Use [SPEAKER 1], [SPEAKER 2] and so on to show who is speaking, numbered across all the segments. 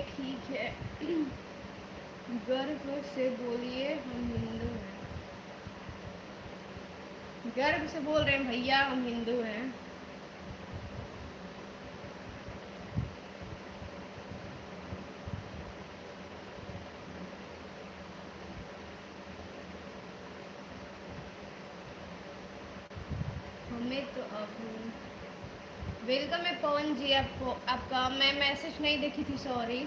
[SPEAKER 1] ठीक है। गर्व से बोलिए हम हिंदू हैं। गर्व से बोल रहे हैं भैया हम हिंदू हैं। हमें तो आप वेलकम है पवन जी। आपका मैं मैसेज नहीं देखी थी, सॉरी।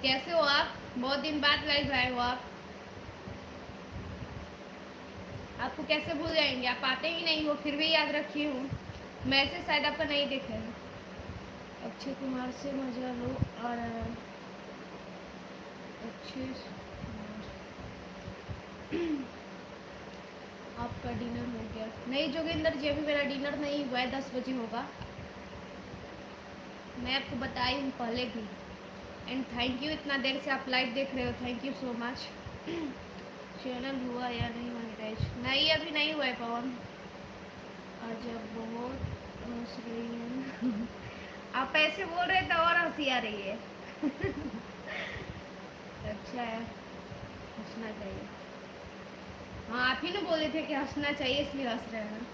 [SPEAKER 1] कैसे हो आप? बहुत दिन बाद लाइव आए हो आप। आपको कैसे भूल जाएंगे, आप आते ही नहीं हो, फिर भी याद रखी हूँ। मैसेज शायद आपका नहीं देखे हैं। अक्षय कुमार से मजा लो आ रहा है। अक्षय आपका डिनर हो गया? नहीं जोगिंदर जी, अभी मेरा डिनर नहीं हुआ है, 10 बजे होगा। मैं आपको बताई हूँ पहले भी। एंड थैंक यू, इतना देर से आप लाइव देख रहे हो, thank you so much. Channel हुआ या नहीं मोनेटाइज? नहीं, अभी नहीं हुआ है पवन। आज आप बहुत हंस रही हैं। आप ऐसे बोल रहे तो और हंसी आ रही है। अच्छा है, हंसना चाहिए। हाँ, आप ही ने बोले थे कि हंसना चाहिए, इसलिए हंस रहे हैं।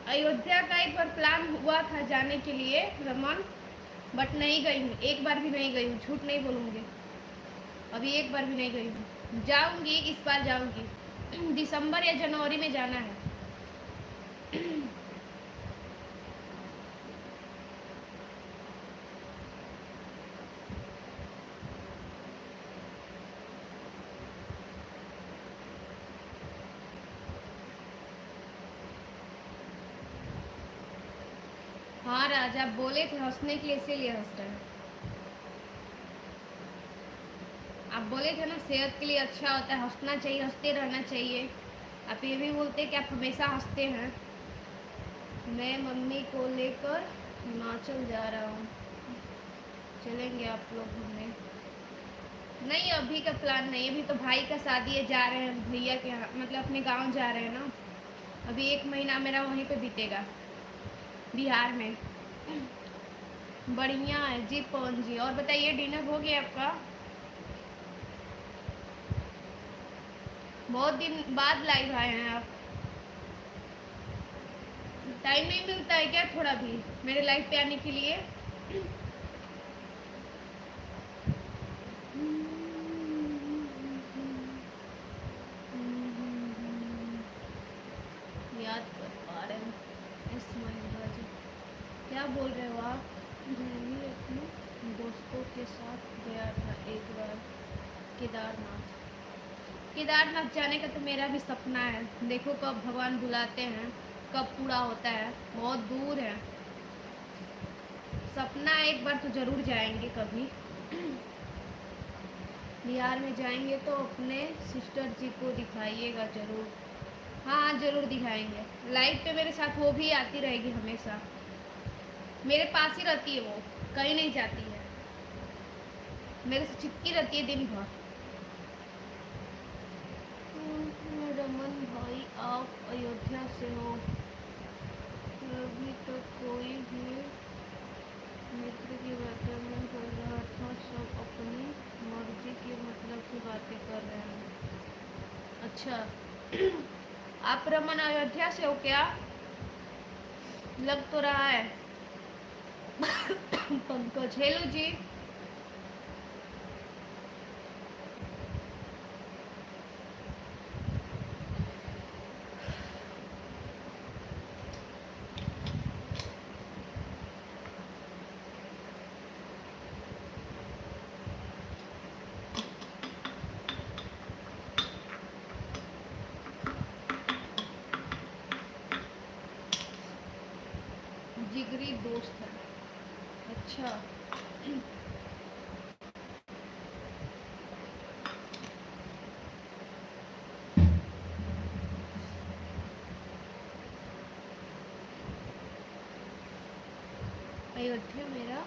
[SPEAKER 1] अयोध्या का एक बार प्लान हुआ था जाने के लिए रमन, बट नहीं गई हूँ, एक बार भी नहीं गई हूँ, झूठ नहीं बोलूँगी। अभी एक बार भी नहीं गई हूँ, जाऊँगी, इस बार जाऊँगी। दिसंबर या जनवरी में जाना है। हाँ राज, आप बोले थे हंसने के लिए, इसीलिए हंस रहे हैं। आप बोले थे ना सेहत के लिए अच्छा होता है, हंसना चाहिए, हंसते रहना चाहिए। आप ये भी बोलते कि आप हमेशा हंसते हैं। मैं मम्मी को लेकर हिमाचल जा रहा हूँ, चलेंगे आप लोग घूमने? नहीं, अभी का प्लान नहीं, अभी तो भाई का शादी है, जा रहे हैं भैया के यहाँ, मतलब अपने गांव जा रहे हैं ना। अभी 1 महीना मेरा वहीं पे बीतेगा, बिहार में। बढ़िया है जी पवन जी। और बताइए, डिनर हो गया आपका? बहुत दिन बाद लाइव आए हैं आप। टाइम नहीं मिलता है क्या थोड़ा भी मेरे लाइव पे आने के लिए? याद कर पा रहे हैं इस महीना जी। क्या बोल रहे हो आप? मैं भी अपने दोस्तों के साथ गया था एक बार केदारनाथ। केदारनाथ जाने का तो मेरा भी सपना है, देखो कब भगवान बुलाते हैं, कब पूरा होता है, बहुत दूर है। सपना है, एक बार तो ज़रूर जाएंगे कभी। बिहार में जाएंगे तो अपने सिस्टर जी को दिखाइएगा ज़रूर। हाँ ज़रूर दिखाएंगे। लाइव पे मेरे साथ वो भी आती रहेगी हमेशा, मेरे पास ही रहती है, वो कहीं नहीं जाती है, मेरे से चिपकी रहती है दिन भर। रमन भाई, आप अयोध्या से हो? अभी तक कोई भी मित्र की बातें नहीं कर रहा था, सब अपनी मर्जी की मतलब की बातें कर रहे हैं। अच्छा, आप रमन अयोध्या से हो क्या? लग तो रहा है। पंकज, हेलो जी। जिगरी दोस्त है? अच्छा। अयोध्या मेरा